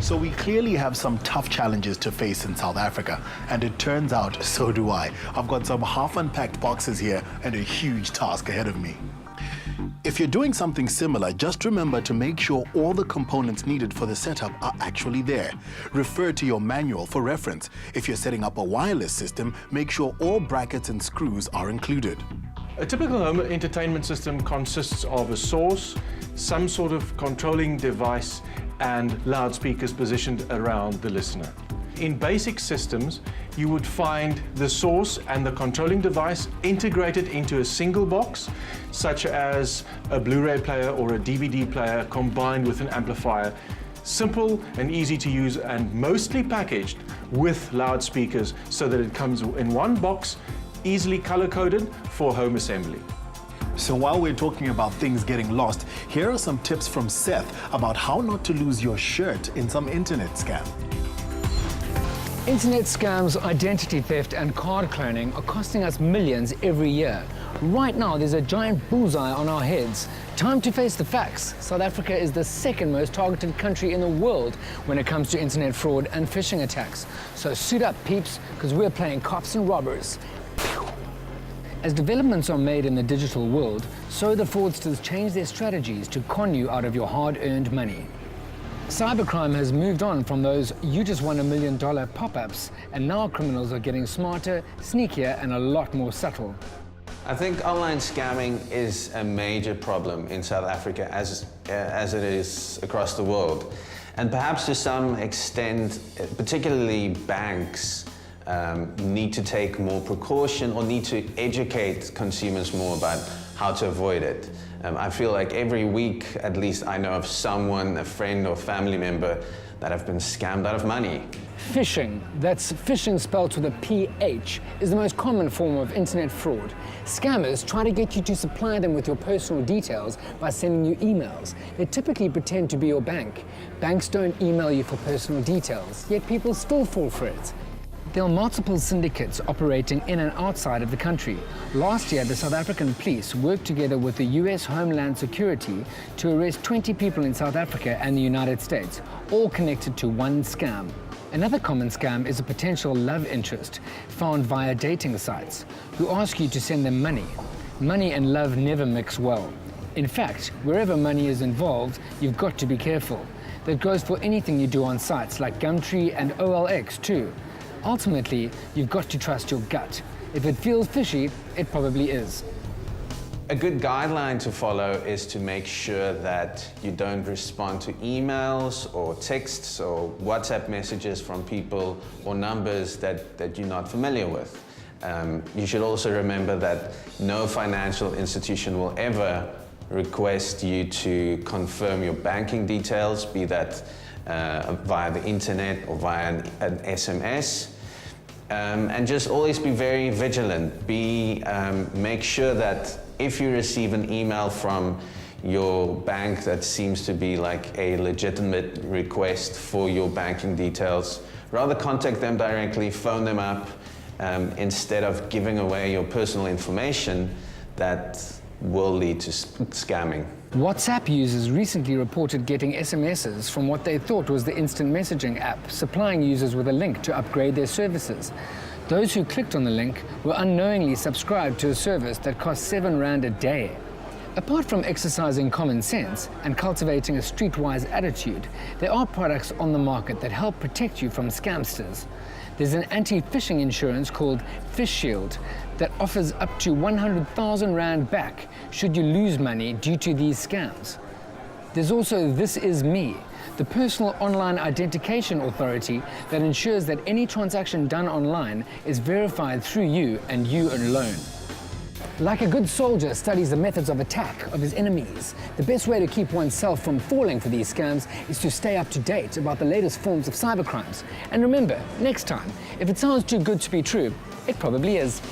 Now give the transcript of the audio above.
So we clearly have some tough challenges to face in South Africa, and it turns out so do I. I've got some half-unpacked boxes here and a huge task ahead of me. If you're doing something similar, just remember to make sure all the components needed for the setup are actually there. Refer to your manual for reference. If you're setting up a wireless system, make sure all brackets and screws are included. A typical home entertainment system consists of a source, some sort of controlling device, and loudspeakers positioned around the listener. In basic systems, you would find the source and the controlling device integrated into a single box, such as a Blu-ray player or a DVD player combined with an amplifier. Simple and easy to use, and mostly packaged with loudspeakers so that it comes in one box, easily color-coded for home assembly. So while we're talking about things getting lost, here are some tips from Seth about how not to lose your shirt in some internet scam. Internet scams, identity theft and card cloning are costing us millions every year. Right now, there's a giant bullseye on our heads. Time to face the facts. South Africa is the second most targeted country in the world when it comes to internet fraud and phishing attacks. So suit up, peeps, because we're playing cops and robbers. As developments are made in the digital world, so the fraudsters change their strategies to con you out of your hard-earned money. Cybercrime has moved on from those "you just won $1 million" pop-ups, and now criminals are getting smarter, sneakier, and a lot more subtle. I think online scamming is a major problem in South Africa as it is across the world. And perhaps to some extent, particularly banks, need to take more precaution or need to educate consumers more about how to avoid it. I feel like every week, at least, I know of someone, a friend or family member, that have been scammed out of money. Phishing, that's phishing spelled with a PH, is the most common form of internet fraud. Scammers try to get you to supply them with your personal details by sending you emails. They typically pretend to be your bank. Banks don't email you for personal details, yet people still fall for it. There are multiple syndicates operating in and outside of the country. Last year, the South African police worked together with the US Homeland Security to arrest 20 people in South Africa and the United States, all connected to one scam. Another common scam is a potential love interest found via dating sites, who ask you to send them money. Money and love never mix well. In fact, wherever money is involved, you've got to be careful. That goes for anything you do on sites like Gumtree and OLX too. Ultimately, you've got to trust your gut. If it feels fishy, it probably is. A good guideline to follow is to make sure that you don't respond to emails or texts or WhatsApp messages from people or numbers that you're not familiar with. You should also remember that no financial institution will ever request you to confirm your banking details, be that via the internet or via an SMS. And just always be very vigilant. Make sure that if you receive an email from your bank that seems to be like a legitimate request for your banking details, rather contact them directly, phone them up, instead of giving away your personal information that will lead to scamming. WhatsApp users recently reported getting SMSs from what they thought was the instant messaging app, supplying users with a link to upgrade their services. Those who clicked on the link were unknowingly subscribed to a service that cost 7 Rand a day. Apart from exercising common sense and cultivating a streetwise attitude, there are products on the market that help protect you from scamsters. There's an anti-phishing insurance called Fish Shield that offers up to 100,000 Rand back should you lose money due to these scams. There's also This Is Me, the personal online identification authority that ensures that any transaction done online is verified through you and you alone. Like a good soldier studies the methods of attack of his enemies, the best way to keep oneself from falling for these scams is to stay up to date about the latest forms of cybercrimes. And remember, next time, if it sounds too good to be true, it probably is.